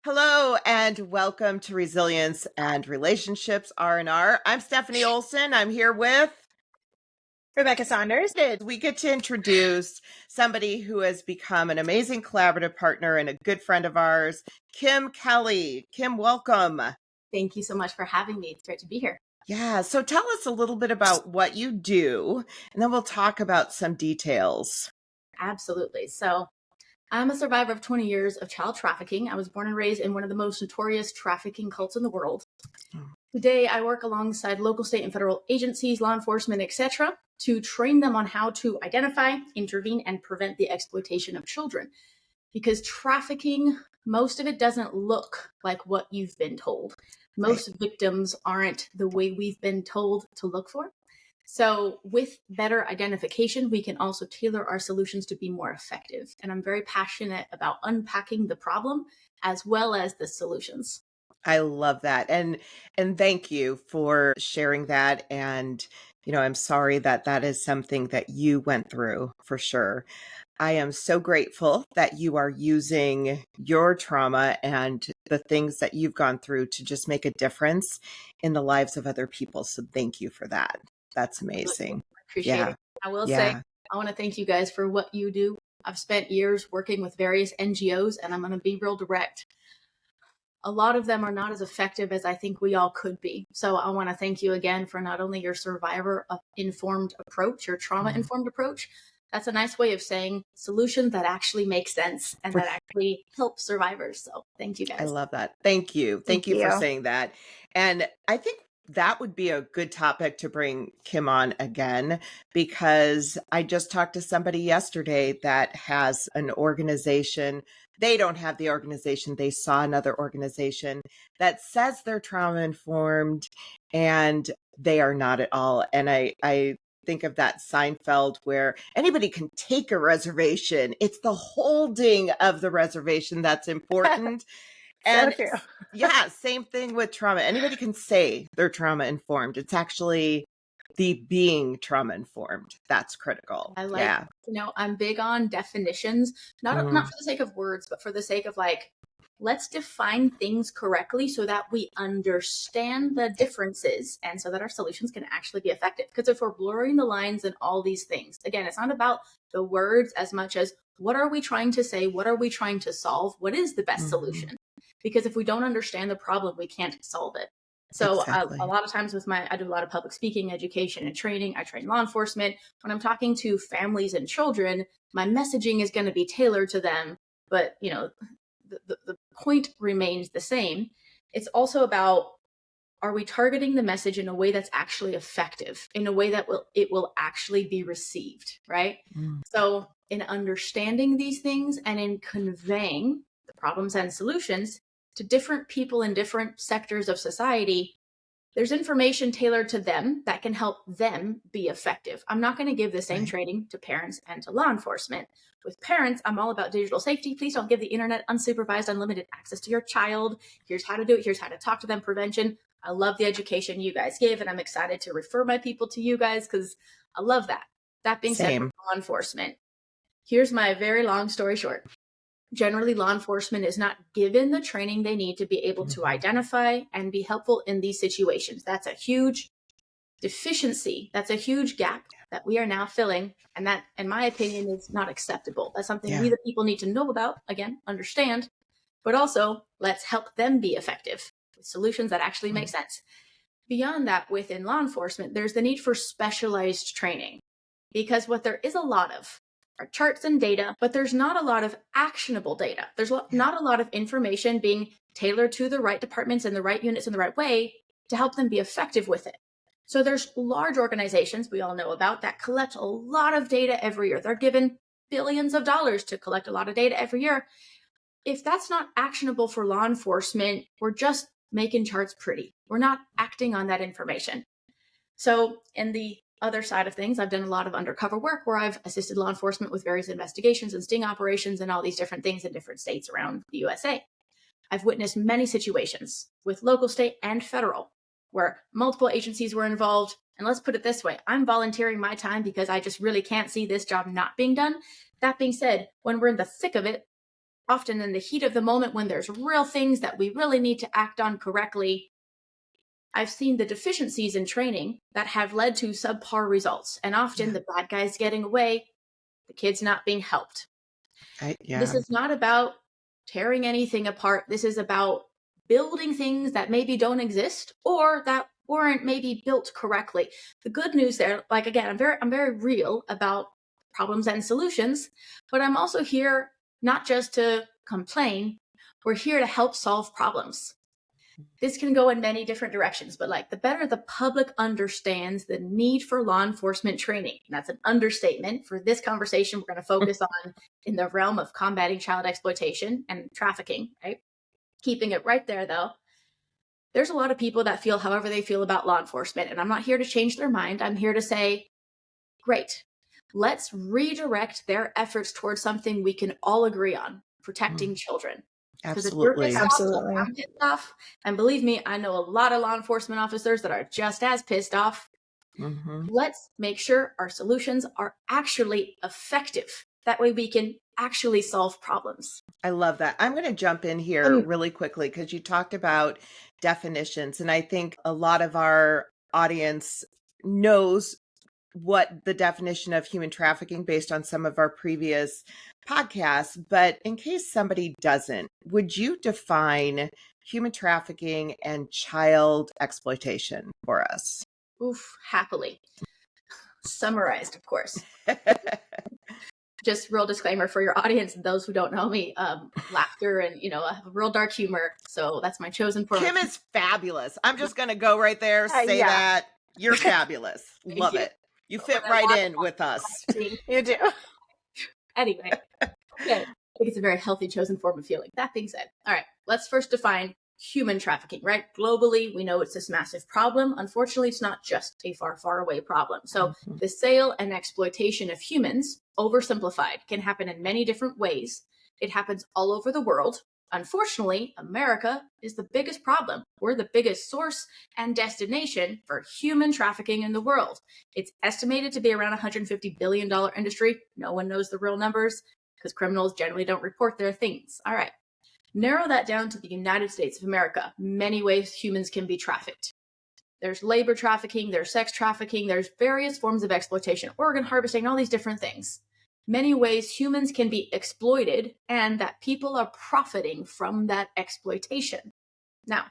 Hello and welcome to Resilience and Relationships R&R. I'm Stephanie Olson. I'm here with Rebecca Saunders. We get to introduce somebody who has become an amazing collaborative partner and a good friend of ours, Kim Kelley. Kim, welcome. Thank you so much for having me. It's great to be here. Yeah, so tell us a little bit about what you do, and then we'll talk about some details. Absolutely. So I'm a survivor of 20 years of child trafficking. I was born and raised in one of the most notorious trafficking cults in the world. Today, I work alongside local, state, and federal agencies, law enforcement, etc., to train them on how to identify, intervene, and prevent the exploitation of children. Because trafficking, most of it doesn't look like what you've been told. Most victims aren't the way we've been told to look for. So with better identification, we can also tailor our solutions to be more effective. And I'm very passionate about unpacking the problem as well as the solutions. I love that. And thank you for sharing that. And, I'm sorry that that is something that you went through for sure. I am so grateful that you are using your trauma and the things that you've gone through to just make a difference in the lives of other people. So thank you for that. That's amazing. I appreciate it. I will say, I want to thank you guys for what you do. I've spent years working with various NGOs, and I'm going to be real direct. A lot of them are not as effective as I think we all could be. So I want to thank you again for not only your survivor-informed approach, your trauma-informed approach. That's a nice way of saying solutions that actually make sense and that actually help survivors. So thank you guys. I love that. Thank you. Thank you for saying that. And I think that would be a good topic to bring Kim on again, because I just talked to somebody yesterday that has an organization. They don't have the organization. They saw another organization that says they're trauma informed, and they are not at all. And I think of that Seinfeld where anybody can take a reservation. It's the holding of the reservation that's important. And So true. yeah, same thing with trauma. Anybody can say they're trauma informed. It's actually the being trauma informed that's critical. I like, I'm big on definitions, not for the sake of words, but for the sake of let's define things correctly so that we understand the differences and so that our solutions can actually be effective. Because if we're blurring the lines and all these things, again, it's not about the words as much as what are we trying to say? What are we trying to solve? What is the best solution? Because if we don't understand the problem, we can't solve it. So a lot of times I do a lot of public speaking, education, and training. I train law enforcement. When I'm talking to families and children, my messaging is going to be tailored to them. But, the point remains the same. It's also about, are we targeting the message in a way that's actually effective, in a way that it will actually be received, right? So in understanding these things and in conveying the problems and solutions to different people in different sectors of society, there's information tailored to them that can help them be effective. I'm not going to give the same training to parents and to law enforcement. With parents, I'm all about digital safety. Please don't give the internet unsupervised, unlimited access to your child. Here's how to do it. Here's how to talk to them, prevention. I love the education you guys give, and I'm excited to refer my people to you guys because I love that. That being said, for law enforcement, here's my very long story short. Generally, law enforcement is not given the training they need to be able to identify and be helpful in these situations. That's a huge deficiency. That's a huge gap that we are now filling. And that, in my opinion, is not acceptable. That's something we the people need to know about, again, understand, but also let's help them be effective with solutions that actually make sense. Beyond that, within law enforcement, there's the need for specialized training, because what there is a lot of are charts and data, but there's not a lot of actionable data. There's not a lot of information being tailored to the right departments and the right units in the right way to help them be effective with it. So there's large organizations we all know about that collect a lot of data every year. They're given billions of dollars to collect a lot of data every year. If that's not actionable for law enforcement, we're just making charts pretty. We're not acting on that information. So in the other side of things, I've done a lot of undercover work where I've assisted law enforcement with various investigations and sting operations and all these different things in different states around the USA. I've witnessed many situations with local, state, and federal where multiple agencies were involved. And let's put it this way, I'm volunteering my time because I just really can't see this job not being done. That being said, when we're in the thick of it, often in the heat of the moment when there's real things that we really need to act on correctly, I've seen the deficiencies in training that have led to subpar results, and often the bad guys getting away, the kids not being helped. This is not about tearing anything apart. This is about building things that maybe don't exist or that weren't maybe built correctly. The good news there, like again, I'm very real about problems and solutions, but I'm also here not just to complain. We're here to help solve problems. This can go in many different directions, but like the better the public understands the need for law enforcement training, and that's an understatement for this conversation, we're going to focus on in the realm of combating child exploitation and trafficking, right? Keeping it right there though, there's a lot of people that feel however they feel about law enforcement, and I'm not here to change their mind. I'm here to say, great, let's redirect their efforts towards something we can all agree on, protecting children. Absolutely. Absolutely. I'm pissed off. And believe me, I know a lot of law enforcement officers that are just as pissed off. Let's make sure our solutions are actually effective. That way we can actually solve problems. I love that. I'm going to jump in here really quickly because you talked about definitions. And I think a lot of our audience knows what the definition of human trafficking based on some of our previous podcasts. But in case somebody doesn't, would you define human trafficking and child exploitation for us? Oof, happily. Summarized, of course. Just real disclaimer for your audience, those who don't know me, laughter and, a real dark humor. So that's my chosen form. Kim is fabulous. I'm just going to go right there, say that. You're fabulous. Love it. You fit right in with us. You do. Anyway, okay. I think it's a very healthy chosen form of feeling. That being said, all right, let's first define human trafficking, right? Globally, we know it's this massive problem. Unfortunately, it's not just a far, far away problem. So the sale and exploitation of humans, oversimplified, can happen in many different ways. It happens all over the world. Unfortunately, America is the biggest problem. We're the biggest source and destination for human trafficking in the world. It's estimated to be around $150 billion industry. No one knows the real numbers because criminals generally don't report their things. All right. Narrow that down to the United States of America. Many ways humans can be trafficked. There's labor trafficking, there's sex trafficking, there's various forms of exploitation, organ harvesting, all these different things. Many ways humans can be exploited and that people are profiting from that exploitation. Now,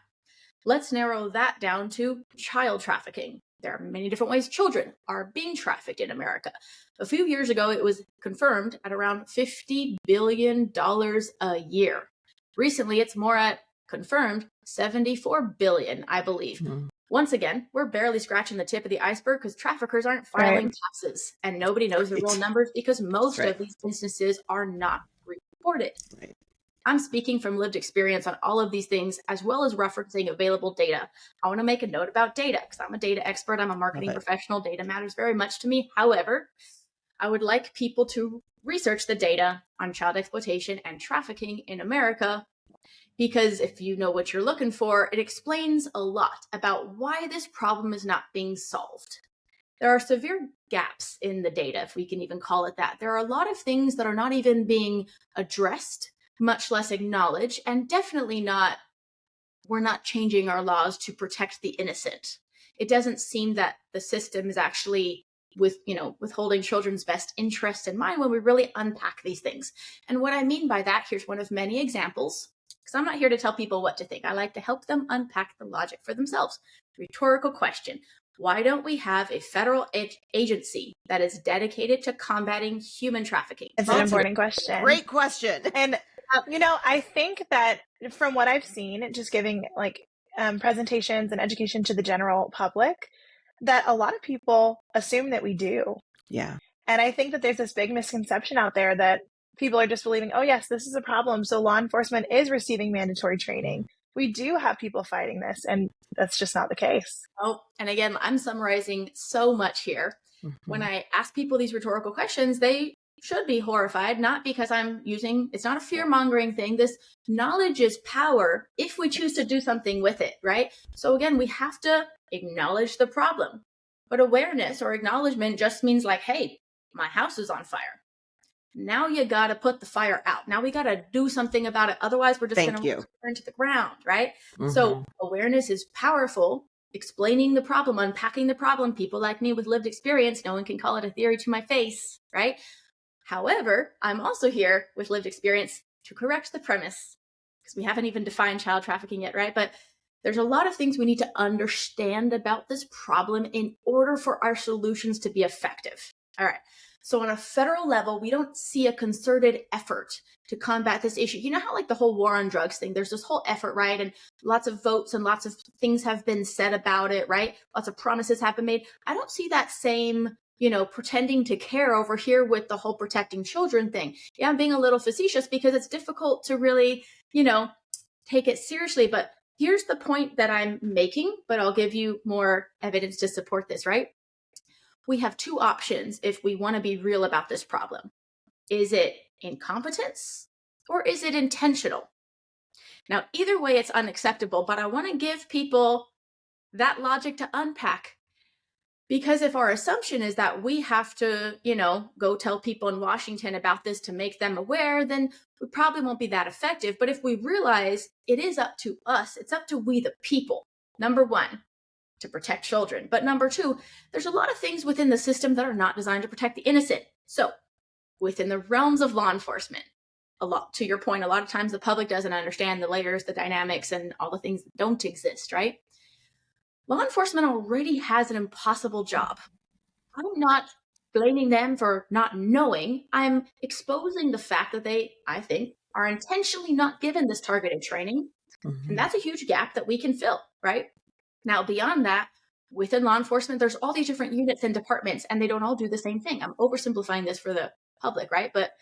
let's narrow that down to child trafficking. There are many different ways children are being trafficked in America. A few years ago, it was confirmed at around $50 billion a year. Recently, it's more at confirmed $74 billion, I believe. Once again, we're barely scratching the tip of the iceberg because traffickers aren't filing taxes and nobody knows the real numbers because most of these instances are not reported. I'm speaking from lived experience on all of these things as well as referencing available data. I want to make a note about data because I'm a data expert. I'm a marketing professional. Data matters very much to me. However, I would like people to research the data on child exploitation and trafficking in America, because if you know what you're looking for, it explains a lot about why this problem is not being solved. There are severe gaps in the data, if we can even call it that. There are a lot of things that are not even being addressed, much less acknowledged, and definitely we're not changing our laws to protect the innocent. It doesn't seem that the system is actually withholding children's best interests in mind when we really unpack these things. And what I mean by that, here's one of many examples, because I'm not here to tell people what to think. I like to help them unpack the logic for themselves. Rhetorical question. Why don't we have a federal agency that is dedicated to combating human trafficking? It's an important question. Great question. And, I think that from what I've seen, just giving presentations and education to the general public, that a lot of people assume that we do. Yeah. And I think that there's this big misconception out there that people are just believing, oh, yes, this is a problem. So law enforcement is receiving mandatory training. We do have people fighting this, and that's just not the case. Oh, and again, I'm summarizing so much here. When I ask people these rhetorical questions, they should be horrified, not because it's not a fear-mongering thing. This knowledge is power if we choose to do something with it, right? So again, we have to acknowledge the problem. But awareness or acknowledgement just means like, hey, my house is on fire. Now you got to put the fire out. Now we got to do something about it. Otherwise, we're just going to burn to the ground, right? So awareness is powerful. Explaining the problem, unpacking the problem. People like me with lived experience, no one can call it a theory to my face, right? However, I'm also here with lived experience to correct the premise, because we haven't even defined child trafficking yet, right? But there's a lot of things we need to understand about this problem in order for our solutions to be effective. All right. So on a federal level, we don't see a concerted effort to combat this issue. You know how like the whole war on drugs thing, there's this whole effort, right? And lots of votes and lots of things have been said about it, right? Lots of promises have been made. I don't see that same, pretending to care over here with the whole protecting children thing. Yeah, I'm being a little facetious because it's difficult to really, take it seriously. But here's the point that I'm making, but I'll give you more evidence to support this, right? We have two options if we want to be real about this problem. Is it incompetence or is it intentional? Now, either way, it's unacceptable, but I want to give people that logic to unpack. Because if our assumption is that we have to, go tell people in Washington about this to make them aware, then we probably won't be that effective. But if we realize it is up to us, it's up to we the people, number one, to protect children. But number two, there's a lot of things within the system that are not designed to protect the innocent. So within the realms of law enforcement, to your point, a lot of times the public doesn't understand the layers, the dynamics, and all the things that don't exist, right? Law enforcement already has an impossible job. I'm not blaming them for not knowing. I'm exposing the fact that they, I think, are intentionally not given this targeted training. And that's a huge gap that we can fill, right? Now, beyond that, within law enforcement, there's all these different units and departments, and they don't all do the same thing. I'm oversimplifying this for the public, right? But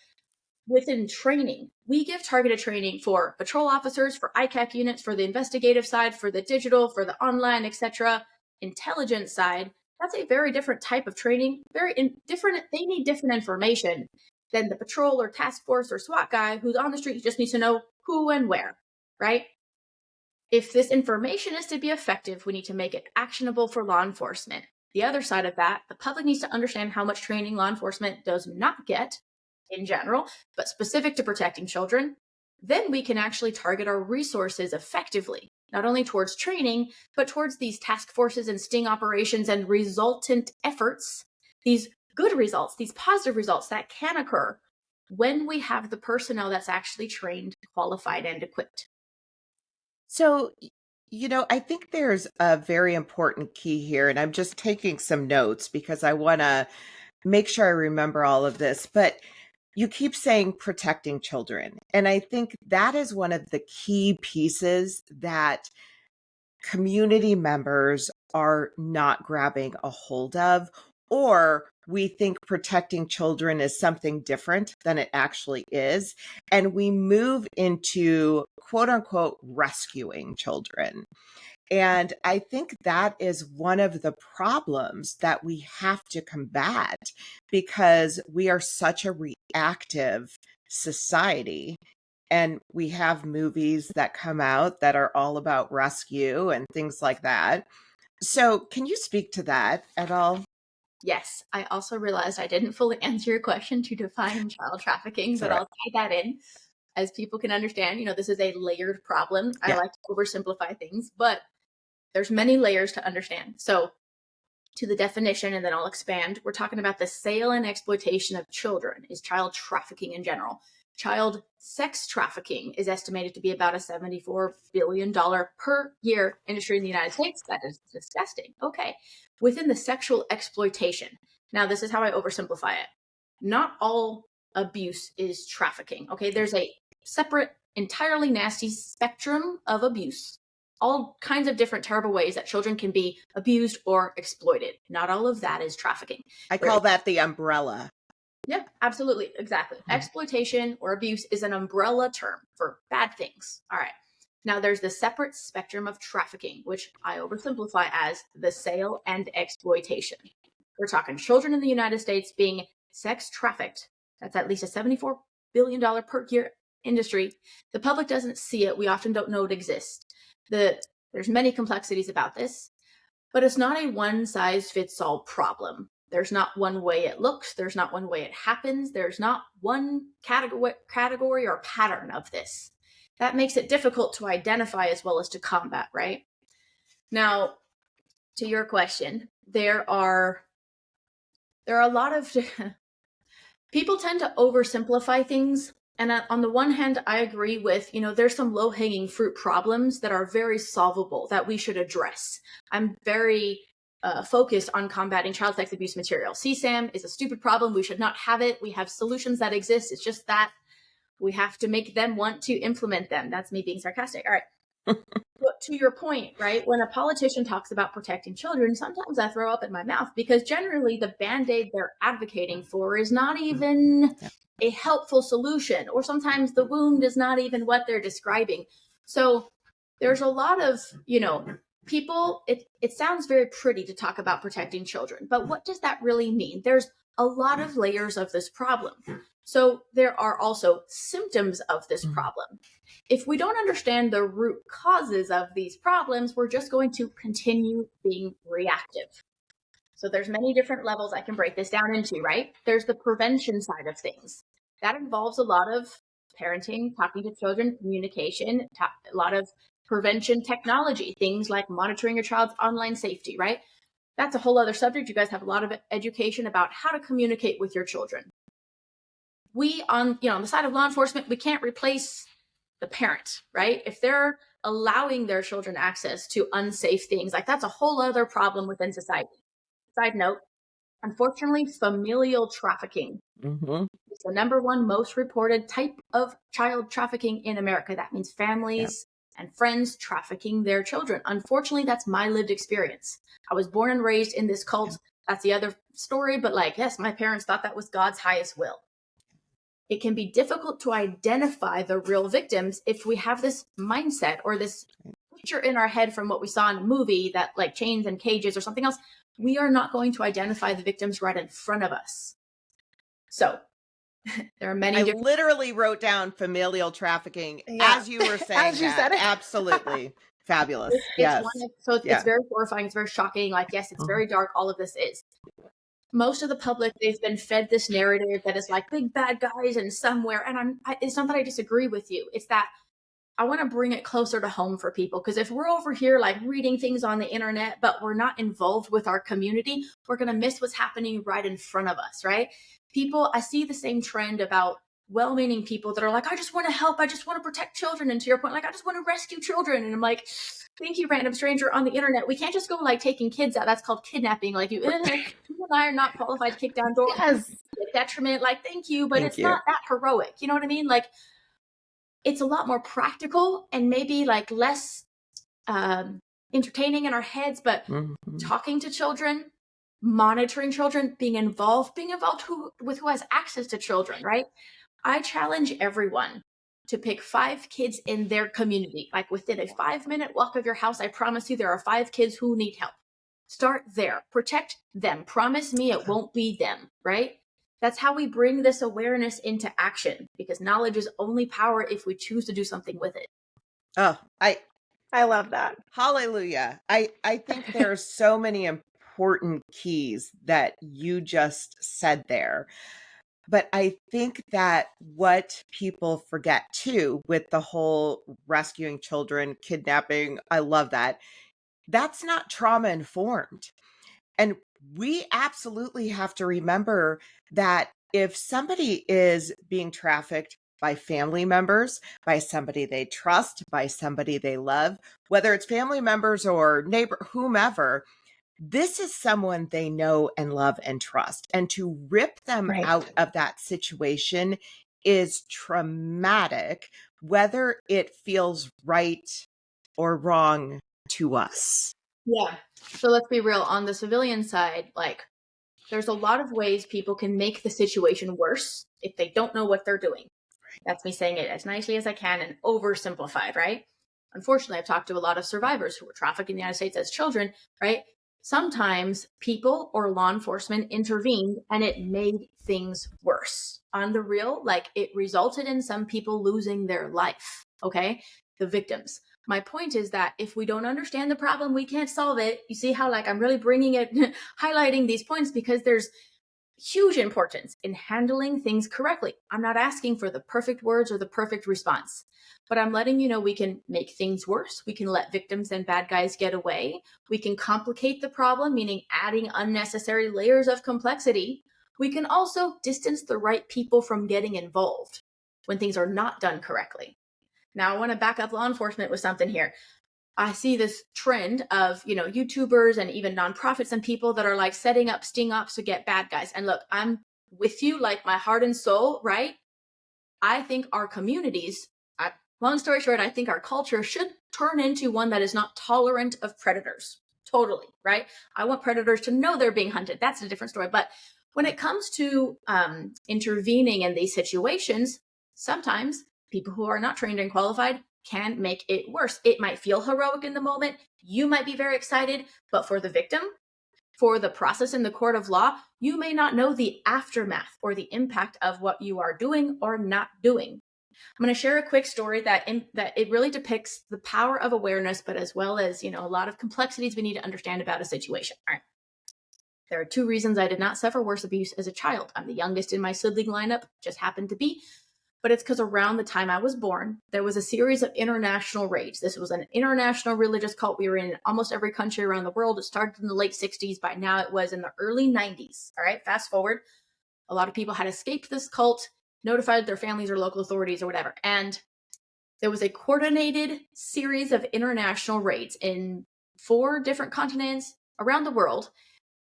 within training, we give targeted training for patrol officers, for ICAC units, for the investigative side, for the digital, for the online, etc. Intelligence side, that's a very different type of training, different. They need different information than the patrol or task force or SWAT guy who's on the street. He just needs to know who and where, right? If this information is to be effective, we need to make it actionable for law enforcement. The other side of that, the public needs to understand how much training law enforcement does not get in general, but specific to protecting children. Then we can actually target our resources effectively, not only towards training, but towards these task forces and sting operations and resultant efforts, these good results, these positive results that can occur when we have the personnel that's actually trained, qualified, and equipped. So, I think there's a very important key here, and I'm just taking some notes because I want to make sure I remember all of this. But you keep saying protecting children. And I think that is one of the key pieces that community members are not grabbing a hold of, or we think protecting children is something different than it actually is. And we move into quote unquote rescuing children. And I think that is one of the problems that we have to combat because we are such a reactive society. And we have movies that come out that are all about rescue and things like that. So can you speak to that at all? Yes, I also realized I didn't fully answer your question to define child trafficking, but I'll tie that in as people can understand. This is a layered problem. Yeah. I like to oversimplify things, but there's many layers to understand. So to the definition, and then I'll expand, we're talking about the sale and exploitation of children is child trafficking in general. Child sex trafficking is estimated to be about a $74 billion per year industry in the United States. That is disgusting. Okay. Within the sexual exploitation. Now, this is how I oversimplify it. Not all abuse is trafficking. Okay. There's a separate, entirely nasty spectrum of abuse. All kinds of different terrible ways that children can be abused or exploited. Not all of that is trafficking. I call that the umbrella. Yeah, absolutely. Exactly. Exploitation or abuse is an umbrella term for bad things. All right. Now there's the separate spectrum of trafficking, which I oversimplify as the sale and exploitation. We're talking children in the United States being sex trafficked. That's at least a $74 billion per year industry. The public doesn't see it. We often don't know it exists. There's many complexities about this, but it's not a one-size-fits-all problem. There's not one way it looks. There's not one way it happens. There's not one category or pattern of this. That makes it difficult to identify as well as to combat, right? Now, to your question, there are a lot of people tend to oversimplify things. And on the one hand, I agree with, there's some low-hanging fruit problems that are very solvable that we should address. I'm very focused on combating child sex abuse material. CSAM is a stupid problem. We should not have it. We have solutions that exist. It's just that we have to make them want to implement them. That's me being sarcastic. All right. But to your point, right, when a politician talks about protecting children, sometimes I throw up in my mouth because generally the Band-Aid they're advocating for is not even a helpful solution, or sometimes the wound is not even what they're describing. So there's a lot of, people, it sounds very pretty to talk about protecting children, but what does that really mean? There's a lot of layers of this problem. So there are also symptoms of this problem. If we don't understand the root causes of these problems, we're just going to continue being reactive. So there's many different levels I can break this down into, right? There's the prevention side of things. That involves a lot of parenting, talking to children, communication, a lot of prevention technology, things like monitoring your child's online safety, right? That's a whole other subject. You guys have a lot of education about how to communicate with your children. We on the side of law enforcement, we can't replace the parent, right? If they're allowing their children access to unsafe things, like that's a whole other problem within society. Side note, unfortunately, familial trafficking is the number one most reported type of child trafficking in America. That means families and friends trafficking their children. Unfortunately, that's my lived experience. I was born and raised in this cult. That's the other story. But yes, my parents thought that was God's highest will. It can be difficult to identify the real victims if we have this mindset or this picture in our head from what we saw in a movie that like chains and cages or something else. We are not going to identify the victims right in front of us. So there are many. I literally wrote down familial trafficking as you were saying as you said it. Absolutely. Fabulous. It's very horrifying. It's very shocking. Yes, it's very dark. All of this is. Most of the public, they've been fed this narrative that is like big bad guys and somewhere. And it's not that I disagree with you. It's that I want to bring it closer to home for people. Because if we're over here reading things on the internet, but we're not involved with our community, we're going to miss what's happening right in front of us, right? I see the same trend about well-meaning people that are like, I just want to help. I just want to protect children. And to your point, I just want to rescue children. And I'm like, thank you, random stranger on the internet. We can't just go taking kids out. That's called kidnapping. You and I are not qualified to kick down doors. Yes. Detriment. Thank you, but it's not that heroic. You know what I mean? It's a lot more practical and maybe less entertaining in our heads, but talking to children, monitoring children, being involved with who has access to children, right? I challenge everyone to pick 5 kids in their community, within a 5-minute walk of your house. I promise you there are 5 kids who need help. Start there. Protect them. Promise me it won't be them, right? That's how we bring this awareness into action, because knowledge is only power if we choose to do something with it. Oh, I love that. Hallelujah. I think there are so many important keys that you just said there. But I think that what people forget too with the whole rescuing children, kidnapping, I love that. That's not trauma informed. And we absolutely have to remember that if somebody is being trafficked by family members, by somebody they trust, by somebody they love, whether it's family members or neighbor, whomever, this is someone they know and love and trust. And to rip them out of that situation is traumatic, whether it feels right or wrong to us. Yeah. So let's be real. On the civilian side, there's a lot of ways people can make the situation worse if they don't know what they're doing. That's me saying it as nicely as I can and oversimplified, right? Unfortunately, I've talked to a lot of survivors who were trafficked in the United States as children, right? Sometimes people or law enforcement intervened and it made things worse. On the real, it resulted in some people losing their life, okay? The victims. My point is that if we don't understand the problem, we can't solve it. You see how I'm really bringing it, highlighting these points because there's huge importance in handling things correctly. I'm not asking for the perfect words or the perfect response, but I'm letting you know we can make things worse. We can let victims and bad guys get away. We can complicate the problem, meaning adding unnecessary layers of complexity. We can also distance the right people from getting involved when things are not done correctly. Now, I want to back up law enforcement with something here. I see this trend of, YouTubers and even nonprofits and people that are setting up sting ops to get bad guys. And look, I'm with you, my heart and soul, right? I think our communities, long story short, I think our culture should turn into one that is not tolerant of predators. Totally, right? I want predators to know they're being hunted. That's a different story. But when it comes to intervening in these situations, sometimes people who are not trained and qualified can make it worse. It might feel heroic in the moment. You might be very excited, but for the victim, for the process in the court of law, you may not know the aftermath or the impact of what you are doing or not doing. I'm going to share a quick story that it really depicts the power of awareness, but as well as, a lot of complexities we need to understand about a situation. All right. There are 2 reasons I did not suffer worse abuse as a child. I'm the youngest in my sibling lineup, just happened to be. But it's because around the time I was born, there was a series of international raids. This was an international religious cult. We were in almost every country around the world. It started in the late 60s. By now, it was in the early 90s. All right, fast forward. A lot of people had escaped this cult, notified their families or local authorities or whatever. And there was a coordinated series of international raids in 4 different continents around the world.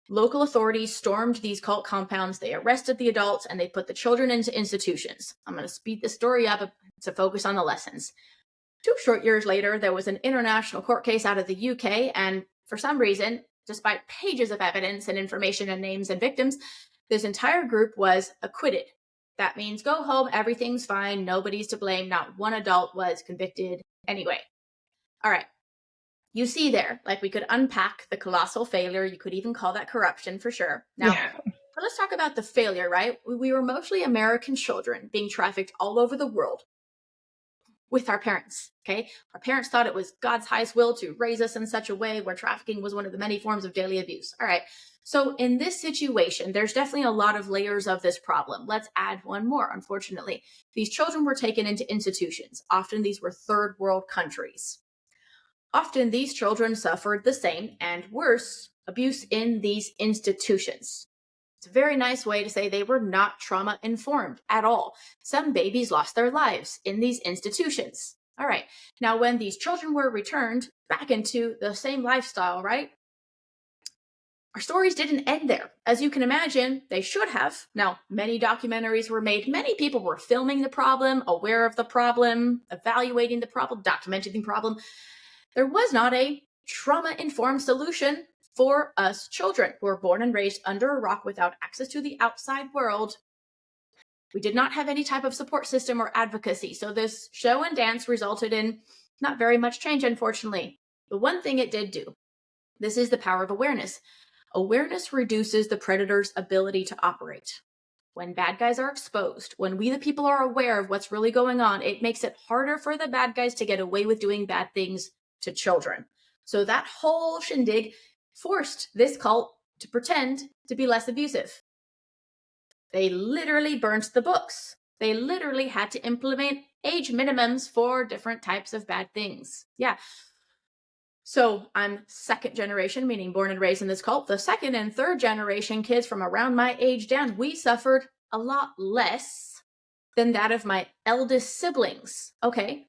Local authorities stormed these cult compounds, they arrested the adults, and they put the children into institutions. I'm going to speed the story up to focus on the lessons. 2 short years later, there was an international court case out of the UK, and for some reason, despite pages of evidence and information and names and victims, this entire group was acquitted. That means go home, everything's fine, nobody's to blame, not one adult was convicted anyway. All right. You see there, we could unpack the colossal failure. You could even call that corruption for sure. Now, let's talk about the failure, right? We were mostly American children being trafficked all over the world with our parents, okay? Our parents thought it was God's highest will to raise us in such a way where trafficking was one of the many forms of daily abuse. All right. So in this situation, there's definitely a lot of layers of this problem. Let's add one more, unfortunately. These children were taken into institutions. Often these were 3rd world countries. Often these children suffered the same and worse abuse in these institutions. It's a very nice way to say they were not trauma informed at all. Some babies lost their lives in these institutions. All right. Now, when these children were returned back into the same lifestyle, right? Our stories didn't end there. As you can imagine, they should have. Now, many documentaries were made. Many people were filming the problem, aware of the problem, evaluating the problem, documenting the problem. There was not a trauma-informed solution for us children who were born and raised under a rock without access to the outside world. We did not have any type of support system or advocacy, so this show and dance resulted in not very much change, unfortunately. But one thing it did do, this is the power of awareness. Awareness reduces the predator's ability to operate. When bad guys are exposed, when we the people are aware of what's really going on, it makes it harder for the bad guys to get away with doing bad things to children. So that whole shindig forced this cult to pretend to be less abusive. They literally burnt the books. They literally had to implement age minimums for different types of bad things. Yeah. So I'm 2nd generation, meaning born and raised in this cult. The 2nd and 3rd generation kids from around my age down, we suffered a lot less than that of my eldest siblings. Okay.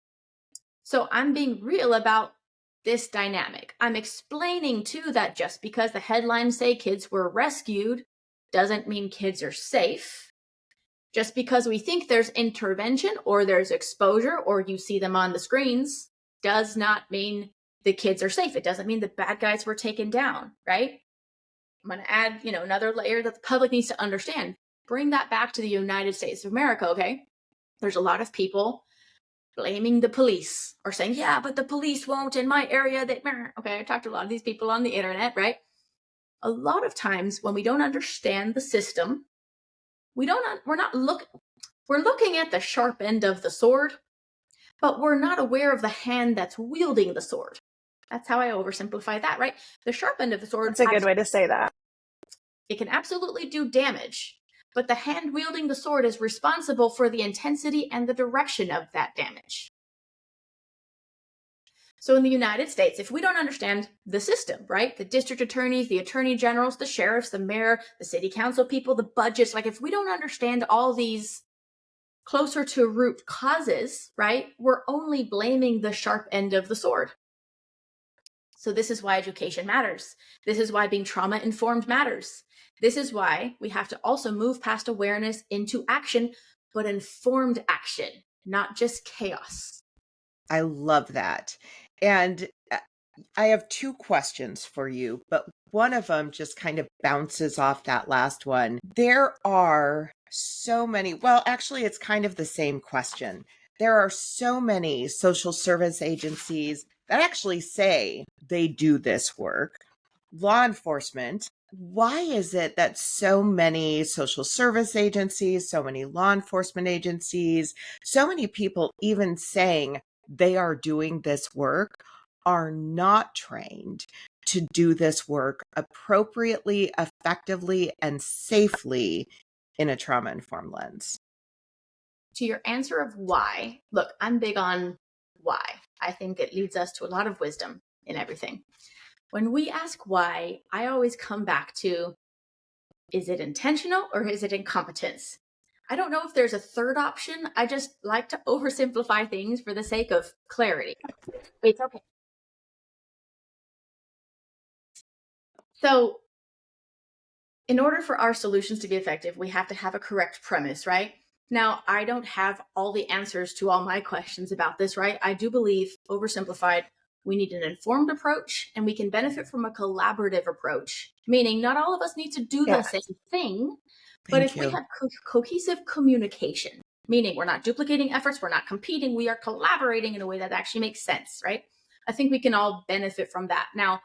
So I'm being real about this dynamic. I'm explaining too that just because the headlines say kids were rescued doesn't mean kids are safe. Just because we think there's intervention or there's exposure or you see them on the screens does not mean the kids are safe. It doesn't mean the bad guys were taken down, right? I'm going to add, another layer that the public needs to understand. Bring that back to the United States of America, okay? There's a lot of people blaming the police or saying, yeah, but the police won't in my area. Okay, I talked to a lot of these people on the internet, right? A lot of times when we don't understand the system, we're looking at the sharp end of the sword, but we're not aware of the hand that's wielding the sword. That's how I oversimplify that, right? The sharp end of the sword. That's a good way to say that. It can absolutely do damage, but the hand wielding the sword is responsible for the intensity and the direction of that damage. So in the United States, if we don't understand the system, right? The district attorneys, the attorney generals, the sheriffs, the mayor, the city council people, the budgets, like if we don't understand all these closer to root causes, right? We're only blaming the sharp end of the sword. So this is why education matters. This is why being trauma-informed matters. This is why we have to also move past awareness into action, but informed action, not just chaos. I love that. And I have two questions for you, but one of them just kind of bounces off that last one. There are so many, well, actually, it's kind of the same question. There are so many social service agencies that actually say they do this work. Law enforcement, why is it that so many social service agencies, so many law enforcement agencies, so many people even saying they are doing this work are not trained to do this work appropriately, effectively, and safely in a trauma-informed lens? To your answer of why, look, I'm big on why. I think it leads us to a lot of wisdom in everything. When we ask why, I always come back to, is it intentional or is it incompetence? I don't know if there's a third option. I just like to oversimplify things for the sake of clarity. It's okay. So in order for our solutions to be effective, we have to have a correct premise, right? Now, I don't have all the answers to all my questions about this, right? I do believe, oversimplified, we need an informed approach and we can benefit from a collaborative approach, meaning not all of us need to do the same thing, but if we have cohesive communication, meaning we're not duplicating efforts, we're not competing, we are collaborating in a way that actually makes sense, right? I think we can all benefit from that. Now,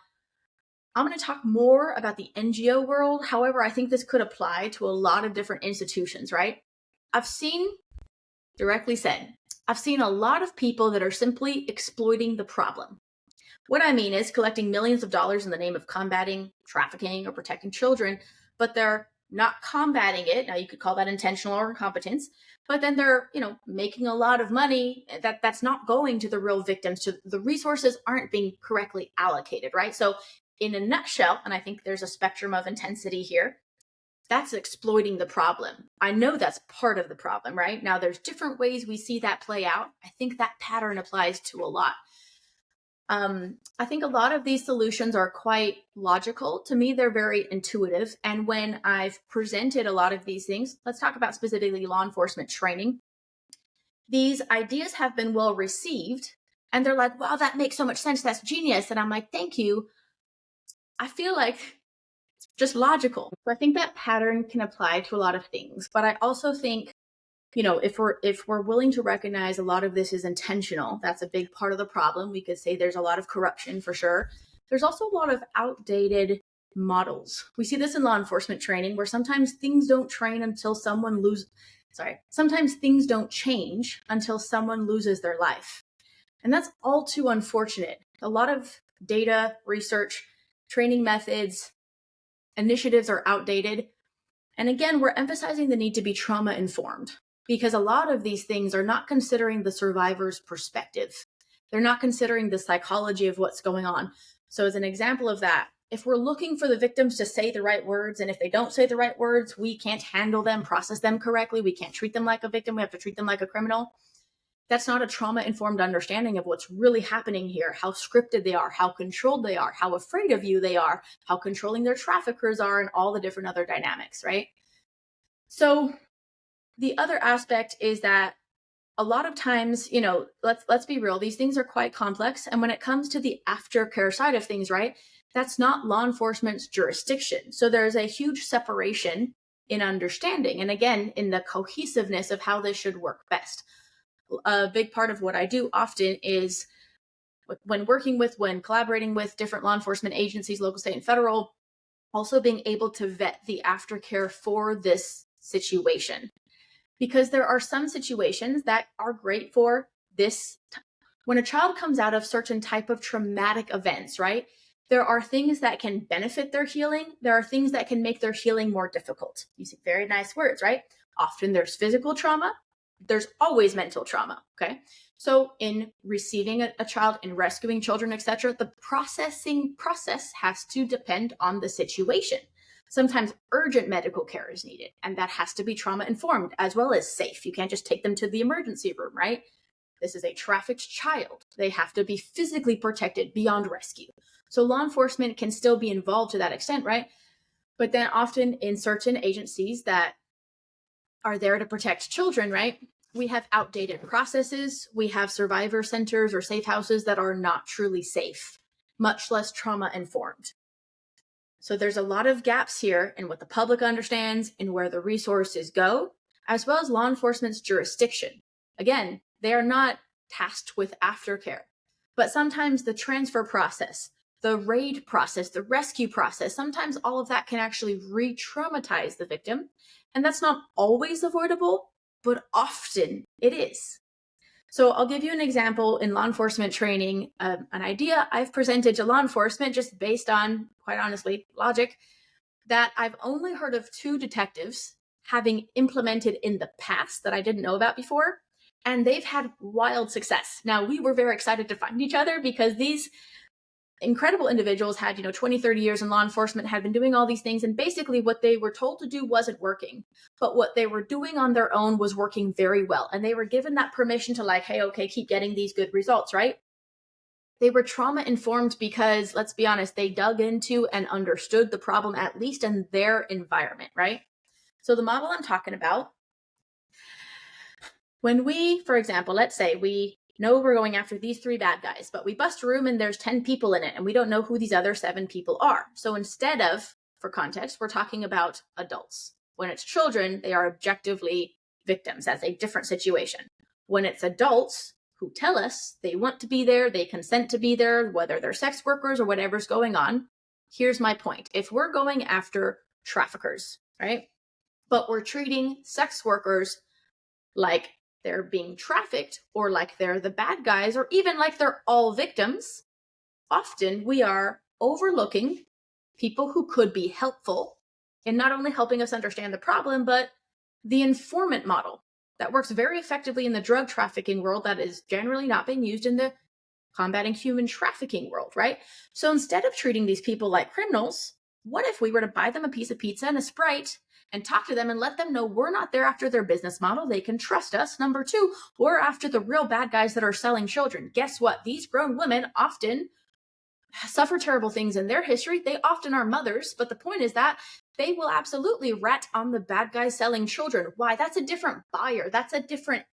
I'm going to talk more about the NGO world. However, I think this could apply to a lot of different institutions, right? I've seen a lot of people that are simply exploiting the problem. What I mean is collecting millions of dollars in the name of combating trafficking or protecting children, but they're not combating it. Now you could call that intentional or incompetence, but then they're, making a lot of money that's not going to the real victims. So the resources aren't being correctly allocated, right? So in a nutshell, and I think there's a spectrum of intensity here, that's exploiting the problem. I know that's part of the problem, right? Now there's different ways we see that play out. I think that pattern applies to a lot. I think a lot of these solutions are quite logical. To me, they're very intuitive. And when I've presented a lot of these things, let's talk about specifically law enforcement training. These ideas have been well received and they're like, wow, that makes so much sense. That's genius. And I'm like, thank you. I feel like it's just logical. So I think that pattern can apply to a lot of things. But I also think, if we're willing to recognize a lot of this is intentional, that's a big part of the problem. We could say there's a lot of corruption for sure. There's also a lot of outdated models. We see this in law enforcement training where sometimes things don't sometimes things don't change until someone loses their life. And that's all too unfortunate. A lot of data, research, training methods, initiatives are outdated. And again, we're emphasizing the need to be trauma informed because a lot of these things are not considering the survivor's perspective. They're not considering the psychology of what's going on. So as an example of that, if we're looking for the victims to say the right words, and if they don't say the right words, we can't handle them, process them correctly. We can't treat them like a victim. We have to treat them like a criminal. That's not a trauma-informed understanding of what's really happening here, how scripted they are, how controlled they are, how afraid of you they are, how controlling their traffickers are, and all the different other dynamics, right? So the other aspect is that a lot of times, let's be real, these things are quite complex. And when it comes to the aftercare side of things, right, that's not law enforcement's jurisdiction. So there's a huge separation in understanding. And again, in the cohesiveness of how this should work best. A big part of what I do often is when collaborating with different law enforcement agencies, local, state, and federal, also being able to vet the aftercare for this situation. Because there are some situations that are great for when a child comes out of certain type of traumatic events, right? There are things that can benefit their healing. There are things that can make their healing more difficult. Using very nice words, right? Often there's physical trauma. There's always mental trauma, okay? So in receiving a child, in rescuing children, etc., the processing process has to depend on the situation. Sometimes urgent medical care is needed, and that has to be trauma informed as well as safe. You can't just take them to the emergency room, right? This is a trafficked child. They have to be physically protected beyond rescue. So law enforcement can still be involved to that extent, right? But then often in certain agencies that are there to protect children, right? We have outdated processes. We have survivor centers or safe houses that are not truly safe, much less trauma informed. So there's a lot of gaps here in what the public understands and where the resources go, as well as law enforcement's jurisdiction. Again, they are not tasked with aftercare, but sometimes the transfer process, the raid process, the rescue process, sometimes all of that can actually re-traumatize the victim. And that's not always avoidable, but often it is. So I'll give you an example in law enforcement training, an idea I've presented to law enforcement just based on, quite honestly, logic, that I've only heard of 2 detectives having implemented in the past that I didn't know about before, and they've had wild success. Now, we were very excited to find each other because these incredible individuals had, 20, 30 years in law enforcement, had been doing all these things, and basically what they were told to do wasn't working. But what they were doing on their own was working very well. And they were given that permission to hey, okay, keep getting these good results, right? They were trauma informed because, let's be honest, they dug into and understood the problem, at least in their environment, right? So the model I'm talking about, when we, for example, let's say we know we're going after these 3 bad guys, but we bust a room and there's 10 people in it and we don't know who these other 7 people are. So instead of, for context, we're talking about adults. When it's children, they are objectively victims. That's a different situation. When it's adults who tell us they want to be there, they consent to be there, whether they're sex workers or whatever's going on, here's my point. If we're going after traffickers, right, but we're treating sex workers like they're being trafficked or like they're the bad guys or even like they're all victims, often we are overlooking people who could be helpful in not only helping us understand the problem, but the informant model that works very effectively in the drug trafficking world that is generally not being used in the combating human trafficking world, right? So instead of treating these people like criminals, what if we were to buy them a piece of pizza and a Sprite and talk to them and let them know we're not there after their business model. They can trust us. Number 2, we're after the real bad guys that are selling children. Guess what? These grown women often suffer terrible things in their history. They often are mothers, but the point is that they will absolutely rat on the bad guys selling children. Why? That's a different buyer. That's a different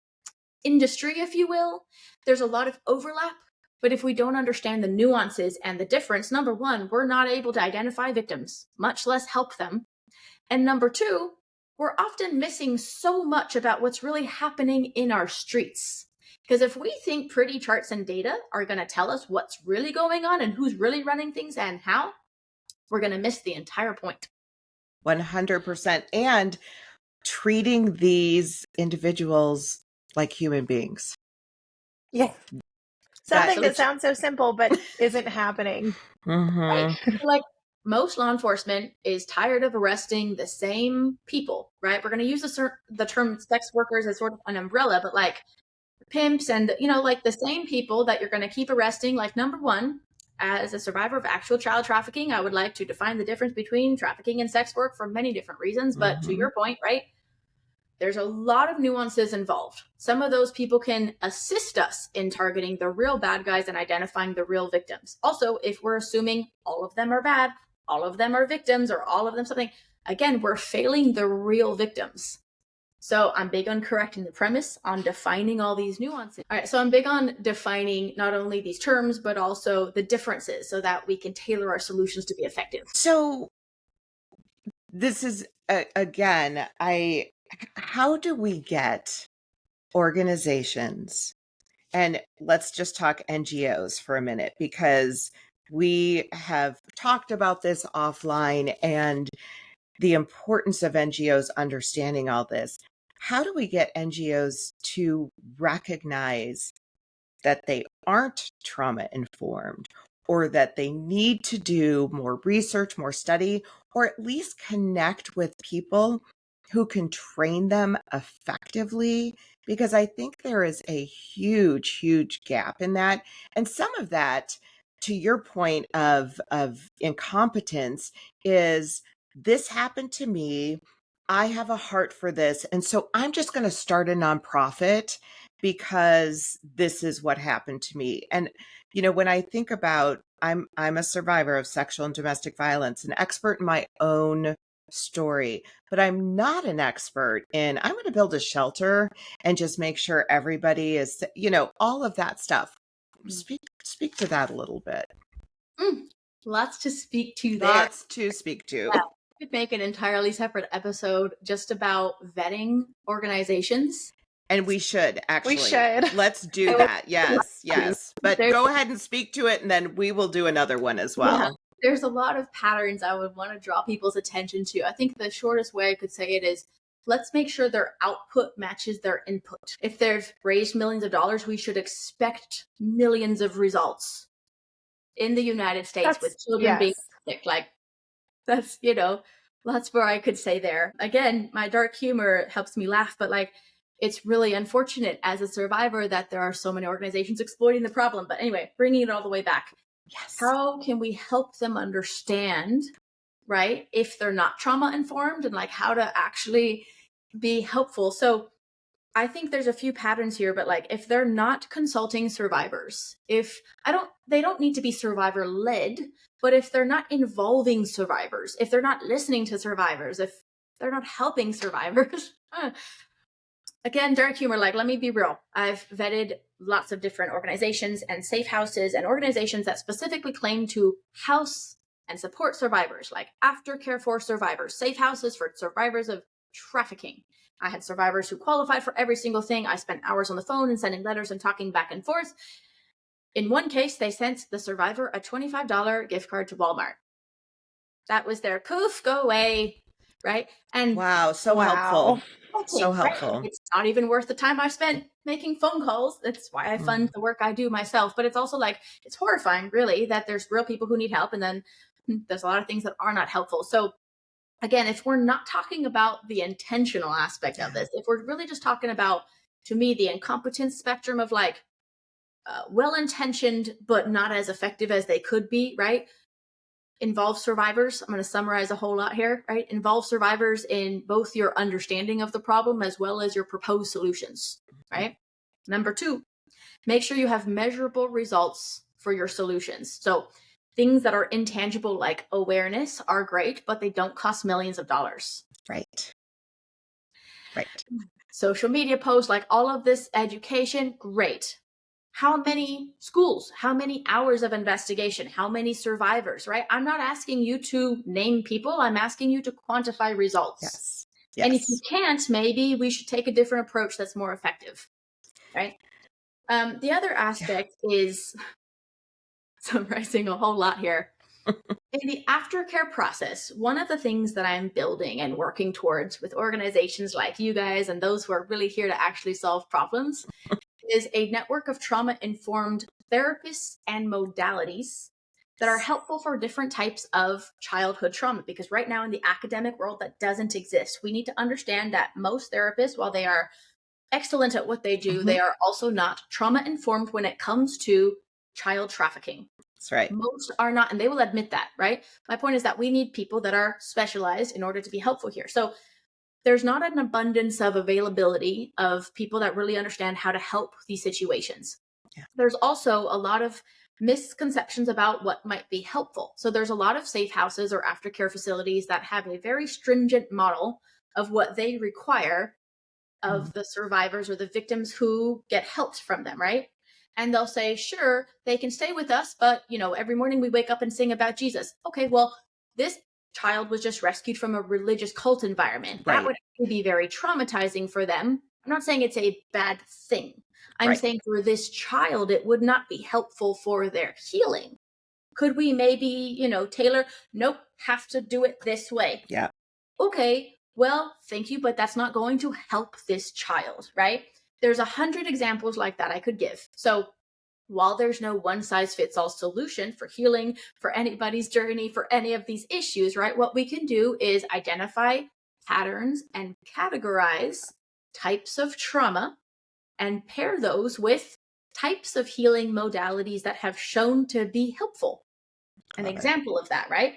industry, if you will. There's a lot of overlap. But if we don't understand the nuances and the difference, number 1, we're not able to identify victims, much less help them. And number 2, we're often missing so much about what's really happening in our streets. Because if we think pretty charts and data are going to tell us what's really going on and who's really running things and how, we're going to miss the entire point. 100%. And treating these individuals like human beings. Yeah. Something that sounds so simple, but isn't happening. Mm-hmm. Right? Like most law enforcement is tired of arresting the same people, right? We're going to use the term sex workers as sort of an umbrella, but like pimps and, like the same people that you're going to keep arresting. Like number 1, as a survivor of actual child trafficking, I would like to define the difference between trafficking and sex work for many different reasons. But to your point, right? There's a lot of nuances involved. Some of those people can assist us in targeting the real bad guys and identifying the real victims. Also, if we're assuming all of them are bad, all of them are victims, or all of them something, again, we're failing the real victims. So I'm big on correcting the premise, on defining all these nuances. All right, so I'm big on defining not only these terms, but also the differences so that we can tailor our solutions to be effective. So this is, again, how do we get organizations, and let's just talk NGOs for a minute, because we have talked about this offline and the importance of NGOs understanding all this. How do we get NGOs to recognize that they aren't trauma informed, or that they need to do more research, more study, or at least connect with people who can train them effectively, because I think there is a huge, huge gap in that. And some of that, to your point of incompetence, is this happened to me. I have a heart for this. And so I'm just going to start a nonprofit because this is what happened to me. And, you know, when I think about, I'm a survivor of sexual and domestic violence, an expert in my own story, but I'm not an expert in, I'm going to build a shelter and just make sure everybody is, you know, all of that stuff. Speak to that a little bit. Lots to speak to there. Lots to speak to. Yeah. We could make an entirely separate episode just about vetting organizations. And we should, actually. We should. Let's do that. Yes, yes. But go ahead and speak to it, and then we will do another one as well. Yeah. There's a lot of patterns I would want to draw people's attention to. I think the shortest way I could say it is, let's make sure their output matches their input. If they've raised millions of dollars, we should expect millions of results in the United States with children being sick. Like, that's, you know, that's where I could say there. Again, my dark humor helps me laugh, but like, it's really unfortunate as a survivor that there are so many organizations exploiting the problem. But anyway, bringing it all the way back. Yes. How can we help them understand, right, if they're not trauma informed, and like how to actually be helpful? So I think there's a few patterns here, but like if they're not consulting survivors, they don't need to be survivor led, but if they're not involving survivors, if they're not listening to survivors, if they're not helping survivors, again, dark humor, like, let me be real. I've vetted lots of different organizations and safe houses and organizations that specifically claim to house and support survivors, like Aftercare for survivors, safe houses for survivors of trafficking. I had survivors who qualified for every single thing. I spent hours on the phone and sending letters and talking back and forth. In one case, they sent the survivor a $25 gift card to Walmart. That was their poof, go away, right? And wow, so helpful. So helpful. Right? It's not even worth the time I spent making phone calls. That's why I fund the work I do myself. But it's also like, it's horrifying, really, that there's real people who need help. And then there's a lot of things that are not helpful. So again, if we're not talking about the intentional aspect of this, if we're really just talking about, to me, the incompetence spectrum of like well-intentioned, but not as effective as they could be, right? Involve survivors. I'm going to summarize a whole lot here, right? Involve survivors in both your understanding of the problem as well as your proposed solutions, right? Number 2, make sure you have measurable results for your solutions. So things that are intangible, like awareness, are great, but they don't cost millions of dollars. Right. Social media posts, like all of this education, great. How many schools? How many hours of investigation? How many survivors, right? I'm not asking you to name people. I'm asking you to quantify results. Yes. And if you can't, maybe we should take a different approach that's more effective, right? The other aspect is summarizing a whole lot here. In the aftercare process, one of the things that I'm building and working towards with organizations like you guys and those who are really here to actually solve problems is a network of trauma-informed therapists and modalities that are helpful for different types of childhood trauma. Because right now in the academic world, that doesn't exist. We need to understand that most therapists, while they are excellent at what they do, they are also not trauma-informed when it comes to child trafficking. That's right. Most are not, and they will admit that, right? My point is that we need people that are specialized in order to be helpful here. So there's not an abundance of availability of people that really understand how to help these situations. Yeah. There's also a lot of misconceptions about what might be helpful. So there's a lot of safe houses or aftercare facilities that have a very stringent model of what they require of the survivors or the victims who get helped from them, right? And they'll say, sure, they can stay with us, but, you know, every morning we wake up and sing about Jesus. Okay, well, this child was just rescued from a religious cult environment. Right. That would be very traumatizing for them. I'm not saying it's a bad thing. I'm saying for this child, it would not be helpful for their healing. Could we maybe, you know, tailor, nope, have to do it this way. Yeah. Okay, well, thank you, but that's not going to help this child, right? There's 100 examples like that I could give. So while there's no one size fits all solution for healing, for anybody's journey, for any of these issues, right? What we can do is identify patterns and categorize types of trauma and pair those with types of healing modalities that have shown to be helpful. An example of that, right?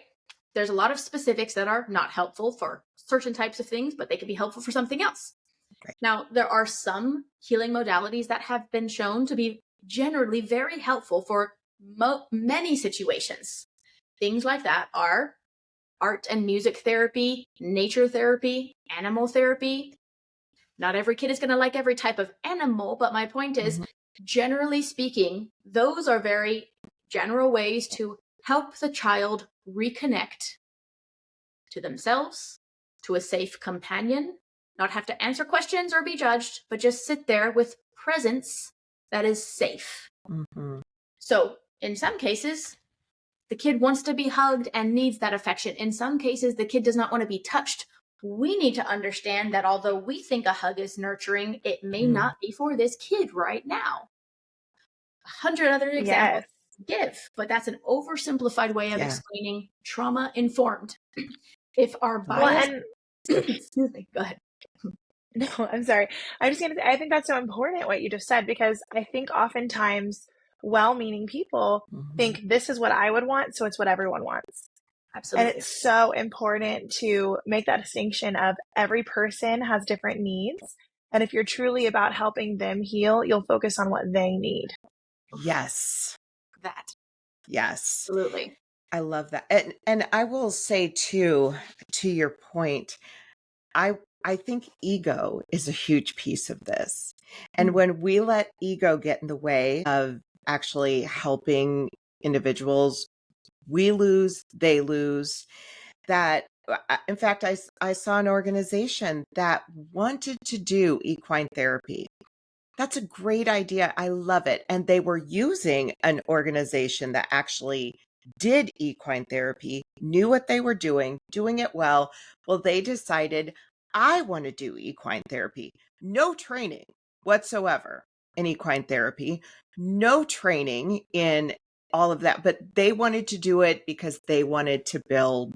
There's a lot of specifics that are not helpful for certain types of things, but they can be helpful for something else. Right. Now, there are some healing modalities that have been shown to be generally very helpful for many situations. Things like that are art and music therapy, nature therapy, animal therapy. Not every kid is going to like every type of animal, but my point is, generally speaking, those are very general ways to help the child reconnect to themselves, to a safe companion, not have to answer questions or be judged, but just sit there with presence that is safe. So in some cases, the kid wants to be hugged and needs that affection. In some cases, the kid does not want to be touched. We need to understand that although we think a hug is nurturing, it may not be for this kid right now. 100 other examples give, but that's an oversimplified way of explaining trauma-informed. If our bias... Excuse me, go ahead. No, I'm sorry. I'm just going to say, I think that's so important what you just said, because I think oftentimes well-meaning people think this is what I would want, so it's what everyone wants. Absolutely. And it's so important to make that distinction of every person has different needs. And if you're truly about helping them heal, you'll focus on what they need. Yes. That. Yes. Absolutely. I love that. And I will say too, to your point, I think ego is a huge piece of this. And when we let ego get in the way of actually helping individuals, we lose, they lose. That, in fact, I saw an organization that wanted to do equine therapy. That's a great idea. I love it. And they were using an organization that actually did equine therapy, knew what they were doing it well. Well, they decided, I want to do equine therapy. No training whatsoever in equine therapy, no training in all of that, but they wanted to do it because they wanted to build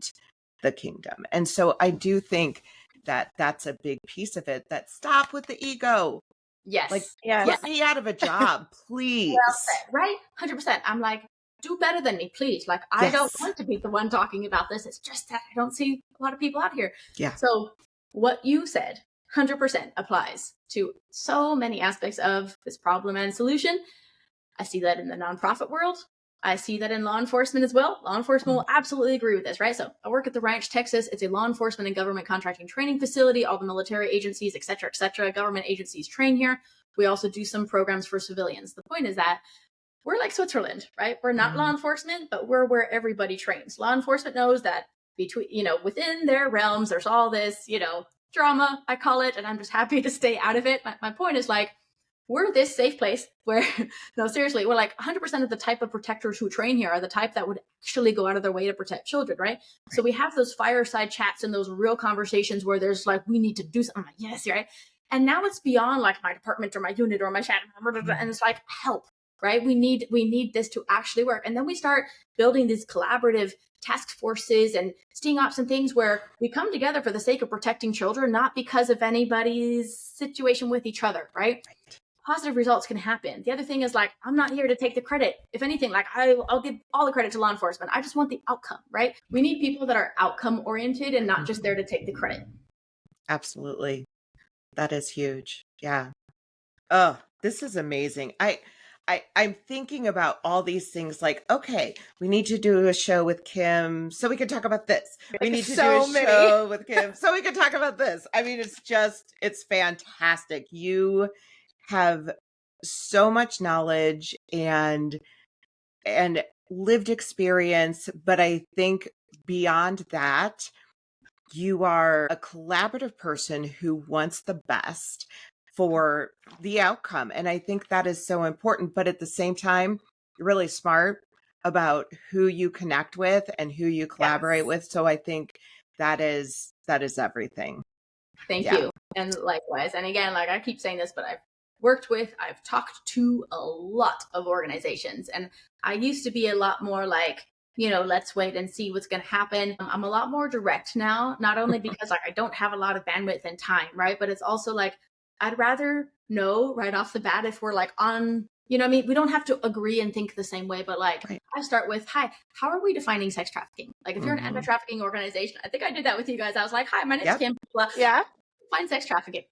the kingdom. And so I do think that that's a big piece of it, that stop with the ego. Yes. Like, put me out of a job, please. Well said, right? 100%. I'm like, do better than me, please. Like, I don't want to be the one talking about this. It's just that I don't see a lot of people out here. Yeah. So what you said 100% applies to so many aspects of this problem and solution. I see that in the nonprofit world. I see that in law enforcement as well. Law enforcement will absolutely agree with this, right? So I work at the Ranch, Texas. It's a law enforcement and government contracting training facility. All the military agencies, et cetera, government agencies train here. We also do some programs for civilians. The point is that we're like Switzerland, right? We're not law enforcement, but we're where everybody trains. Law enforcement knows that between, within their realms, there's all this, drama, I call it, and I'm just happy to stay out of it. My point is like, we're this safe place where, no, seriously, we're like 100% of the type of protectors who train here are the type that would actually go out of their way to protect children, right? So we have those fireside chats and those real conversations where there's like, we need to do something. I'm like, yes, right? And now it's beyond like my department or my unit or my chat, and it's like, help, right? We need this to actually work. And then we start building these collaborative task forces and sting ops and things where we come together for the sake of protecting children, not because of anybody's situation with each other, right? Positive results can happen. The other thing is like, I'm not here to take the credit. If anything, like I'll give all the credit to law enforcement. I just want the outcome, right? We need people that are outcome oriented and not just there to take the credit. Absolutely. That is huge. Yeah. Oh, this is amazing. I'm thinking about all these things like, okay, we need to do a show with Kim so we can talk about this. We need to do a show with Kim so we can talk about this. I mean, it's fantastic. You have so much knowledge and lived experience, but I think beyond that, you are a collaborative person who wants the best for the outcome. And I think that is so important. But at the same time, you're really smart about who you connect with and who you collaborate with. So I think that is everything. Thank you. And likewise. And again, like I keep saying this, but I worked with, I've talked to a lot of organizations. And I used to be a lot more like, let's wait and see what's going to happen. I'm a lot more direct now, not only because like I don't have a lot of bandwidth and time, right? But it's also like, I'd rather know right off the bat if we're like on, what I mean? We don't have to agree and think the same way, but like Right. I start with, hi, how are we defining sex trafficking? Like if you're an anti-trafficking organization, I think I did that with you guys. I was like, hi, my name's Kim. Yeah. Define sex trafficking.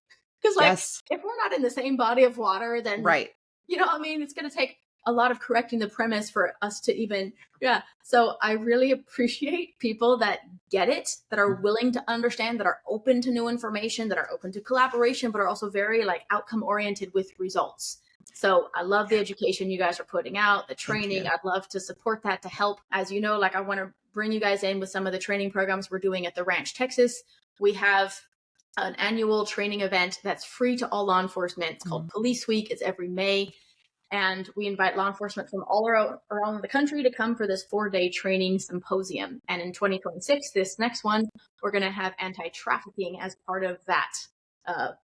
Because like, if we're not in the same body of water, then, it's going to take a lot of correcting the premise for us to even, So I really appreciate people that get it, that are willing to understand, that are open to new information, that are open to collaboration, but are also very like outcome oriented with results. So I love the education you guys are putting out, the training. I'd love to support that to help. As you know, like I want to bring you guys in with some of the training programs we're doing at the Ranch, Texas. We have an annual training event that's free to all law enforcement. It's called Police Week. It's every May. And we invite law enforcement from all around the country to come for this 4-day training symposium. And in 2026, this next one, we're going to have anti-trafficking as part of that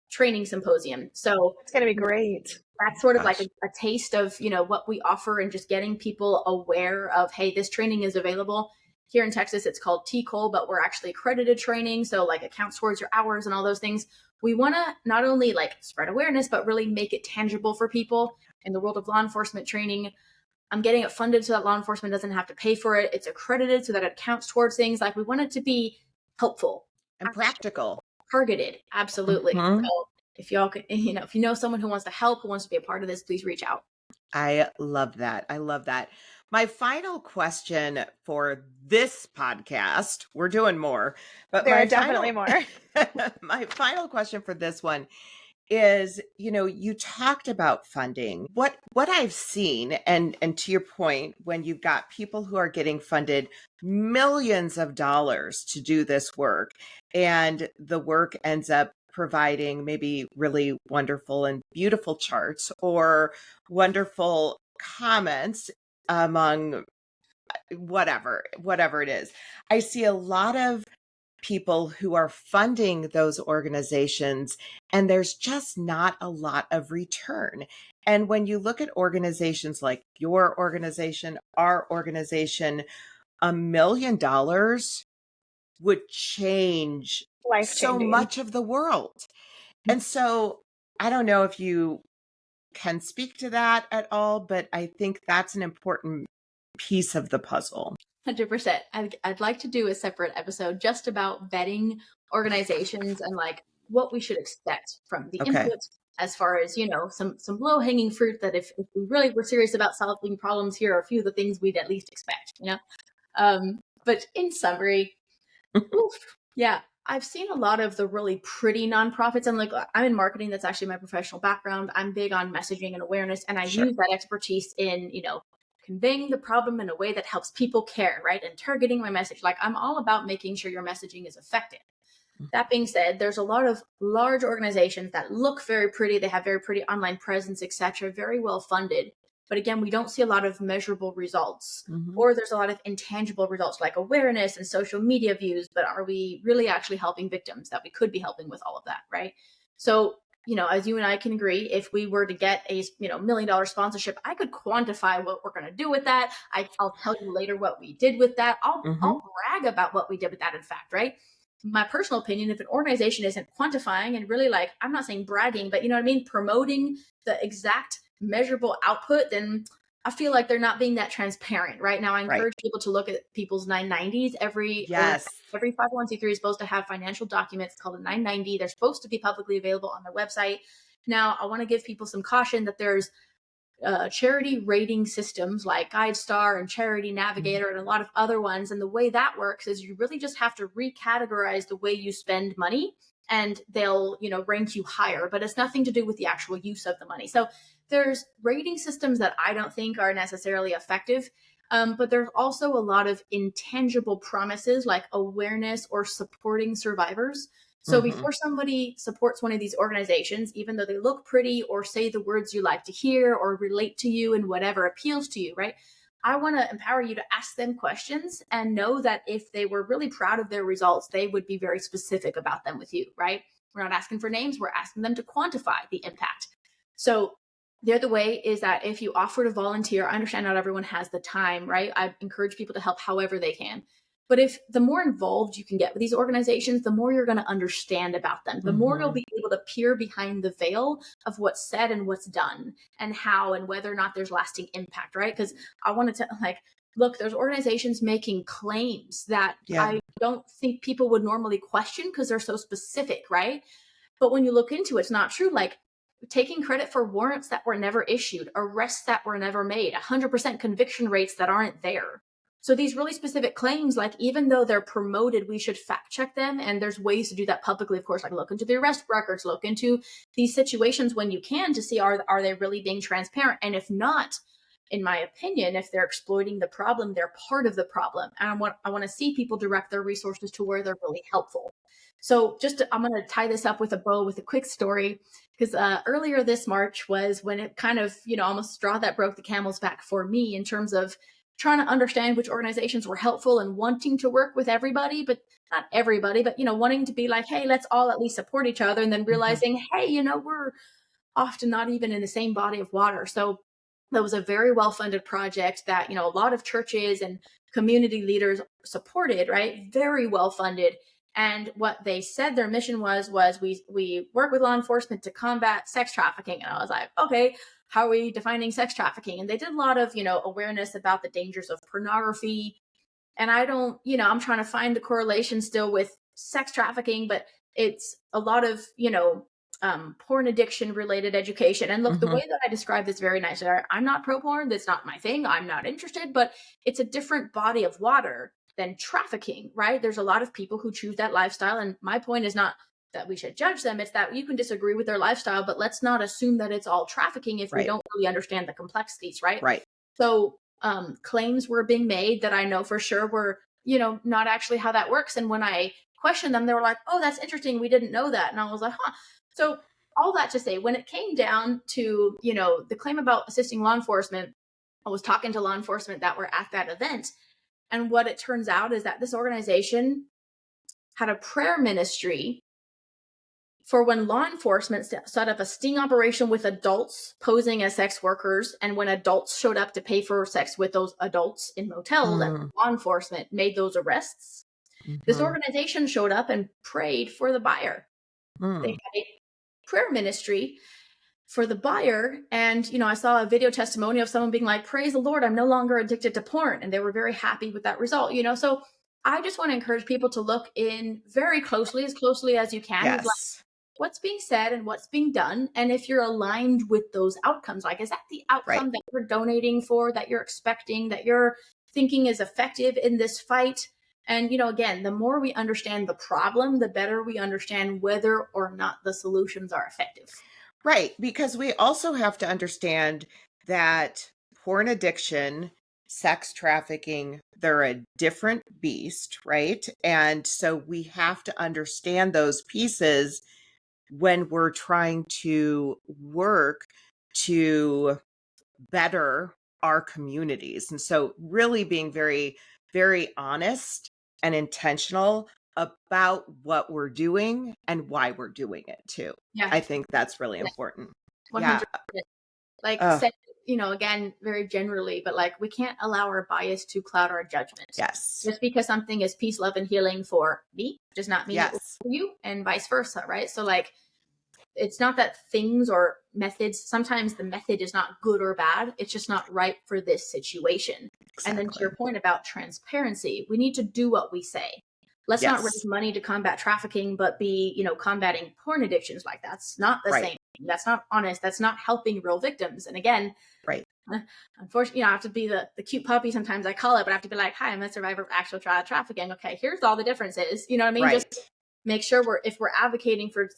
training symposium. So it's going to be great. That's sort of like a taste of, what we offer and just getting people aware of, hey, this training is available. Here in Texas, it's called TCOL, but we're actually accredited training. So like it counts towards your hours and all those things. We want to not only like spread awareness, but really make it tangible for people. In the world of law enforcement training, I'm getting it funded so that law enforcement doesn't have to pay for it. It's accredited so that it counts towards things. Like we want it to be helpful and practical, targeted. Absolutely. So if y'all can, if you know someone who wants to help, who wants to be a part of this, please reach out. I love that. I love that. My final question for this podcast, we're doing more, but there are definitely more. My final question for this one is, you talked about funding. What I've seen, and to your point, when you've got people who are getting funded millions of dollars to do this work, and the work ends up providing maybe really wonderful and beautiful charts or wonderful comments among whatever it is. I see a lot of people who are funding those organizations, and there's just not a lot of return. And when you look at organizations like your organization, our organization, $1 million would change so much of the world. And so I don't know if you can speak to that at all, but I think that's an important piece of the puzzle. 100%. I'd like to do a separate episode just about vetting organizations and like what we should expect from the input, as far as, some low hanging fruit that if we really were serious about solving problems, here are a few of the things we'd at least expect, but in summary, I've seen a lot of the really pretty nonprofits, and like I'm in marketing. That's actually my professional background. I'm big on messaging and awareness, and I use that expertise in, conveying the problem in a way that helps people care, right? And targeting my message. Like I'm all about making sure your messaging is effective. That being said, there's a lot of large organizations that look very pretty. They have very pretty online presence, etc., very well funded. But again, we don't see a lot of measurable results, or there's a lot of intangible results like awareness and social media views. But are we really actually helping victims that we could be helping with all of that, right? So, as you and I can agree, if we were to get a $1 million sponsorship, I could quantify what we're going to do with that. I'll tell you later what we did with that. I'll brag about what we did with that, in fact, right? My personal opinion, if an organization isn't quantifying and really like, I'm not saying bragging, but promoting the exact measurable output, then I feel like they're not being that transparent. Right now, I encourage people to look at people's 990s. Every 501c3 is supposed to have financial documents called a 990. They're supposed to be publicly available on their website. Now, I want to give people some caution that there's charity rating systems like GuideStar and Charity Navigator and a lot of other ones. And the way that works is you really just have to recategorize the way you spend money, and they'll, rank you higher, but it's nothing to do with the actual use of the money. So there's rating systems that I don't think are necessarily effective. But there's also a lot of intangible promises like awareness or supporting survivors. So before somebody supports one of these organizations, even though they look pretty or say the words you like to hear or relate to you and whatever appeals to you, right? I want to empower you to ask them questions and know that if they were really proud of their results, they would be very specific about them with you, right? We're not asking for names. We're asking them to quantify the impact. So the other way is that if you offer to volunteer, I understand not everyone has the time, right? I encourage people to help however they can. But if the more involved you can get with these organizations, the more you're going to understand about them, the more you'll be able to peer behind the veil of what's said and what's done and how and whether or not there's lasting impact, right? Because I wanted to look, there's organizations making claims that I don't think people would normally question because they're so specific, right? But when you look into it, it's not true. Like taking credit for warrants that were never issued, arrests that were never made, 100% conviction rates that aren't there. So these really specific claims, like even though they're promoted, we should fact check them. And there's ways to do that publicly, of course, like look into the arrest records, look into these situations when you can to see are they really being transparent? And if not, in my opinion, if they're exploiting the problem, they're part of the problem. And I want to see people direct their resources to where they're really helpful. So I'm going to tie this up with a bow with a quick story, because earlier this March was when it kind of, almost straw that broke the camel's back for me in terms of trying to understand which organizations were helpful and wanting to work with everybody, but not everybody, but, wanting to be like, hey, let's all at least support each other. And then realizing, hey, we're often not even in the same body of water. So that was a very well-funded project that, a lot of churches and community leaders supported, right? Very well-funded. And what they said their mission was we work with law enforcement to combat sex trafficking. And I was like, okay, how are we defining sex trafficking? And they did a lot of, awareness about the dangers of pornography. And I don't, I'm trying to find the correlation still with sex trafficking, but it's a lot of, porn addiction related education. And look, the way that I describe this very nicely, I'm not pro porn. That's not my thing. I'm not interested, but it's a different body of water than trafficking, right? There's a lot of people who choose that lifestyle. And my point is not that we should judge them. It's that you can disagree with their lifestyle, but let's not assume that it's all trafficking if we don't really understand the complexities, right? Right. So claims were being made that I know for sure were, not actually how that works. And when I questioned them, they were like, oh, that's interesting. We didn't know that. And I was like, huh. So all that to say, when it came down to, the claim about assisting law enforcement, I was talking to law enforcement that were at that event. And what it turns out is that this organization had a prayer ministry for when law enforcement set up a sting operation with adults posing as sex workers. And when adults showed up to pay for sex with those adults in motels and law enforcement made those arrests, this organization showed up and prayed for the buyer. They had a prayer ministry for the buyer. And, I saw a video testimony of someone being like, praise the Lord, I'm no longer addicted to porn. And they were very happy with that result, So I just want to encourage people to look in very closely as you can. Yes. With like, what's being said and what's being done. And if you're aligned with those outcomes, like, is that the outcome that you're donating for, that you're expecting, that you're thinking is effective in this fight? And, again, the more we understand the problem, the better we understand whether or not the solutions are effective. Right. Because we also have to understand that porn addiction, sex trafficking, they're a different beast, right? And so we have to understand those pieces when we're trying to work to better our communities. And so really being very, very honest and intentional about what we're doing and why we're doing it too. Yeah. I think that's really important. 100%. Yeah. Like said, again, very generally, but like we can't allow our bias to cloud our judgment. Yes. Just because something is peace, love, and healing for me does not mean it will for you, and vice versa, right? So like, it's not that things or methods, sometimes the method is not good or bad. It's just not right for this situation. Exactly. And then to your point about transparency, we need to do what we say. Let's not raise money to combat trafficking, but be, combating porn addictions. Like that's not the same. That's not honest. That's not helping real victims. And again, unfortunately, I have to be the cute puppy sometimes I call it, but I have to be like, hi, I'm a survivor of actual child trafficking. Okay, here's all the differences. You know what I mean? Just make sure if we're advocating for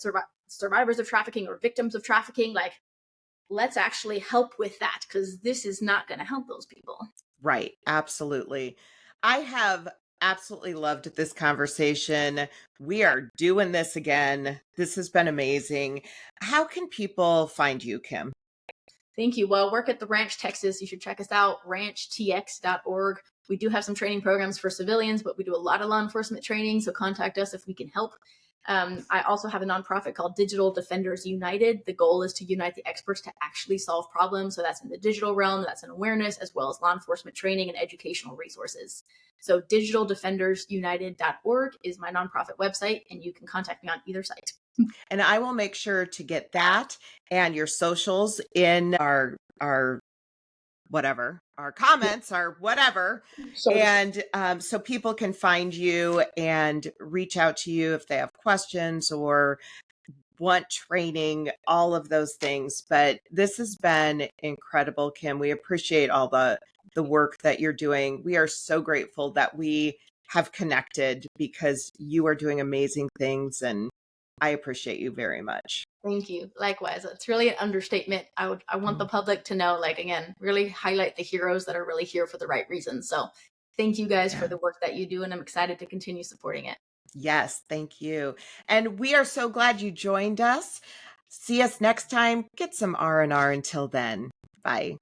survivors of trafficking or victims of trafficking, like let's actually help with that, because this is not going to help those people. Right. Absolutely. I have absolutely loved this conversation. We are doing this again. This has been amazing. How can people find you, Kim? Thank you. Well, work at the Ranch, Texas. You should check us out, ranchtx.org. We do have some training programs for civilians, but we do a lot of law enforcement training, so contact us if we can help. I also have a nonprofit called Digital Defenders United. The goal is to unite the experts to actually solve problems. So that's in the digital realm, that's in awareness, as well as law enforcement training and educational resources. So digitaldefendersunited.org is my nonprofit website, and you can contact me on either site. And I will make sure to get that and your socials in our whatever, our comments, our whatever. And so people can find you and reach out to you if they have questions or want training, all of those things. But this has been incredible, Kim. We appreciate all the work that you're doing. We are so grateful that we have connected because you are doing amazing things, and I appreciate you very much. Thank you. Likewise. It's really an understatement. I want the public to know, like, again, really highlight the heroes that are really here for the right reasons. So thank you guys for the work that you do, and I'm excited to continue supporting it. Yes, thank you. And we are so glad you joined us. See us next time. Get some R&R until then. Bye.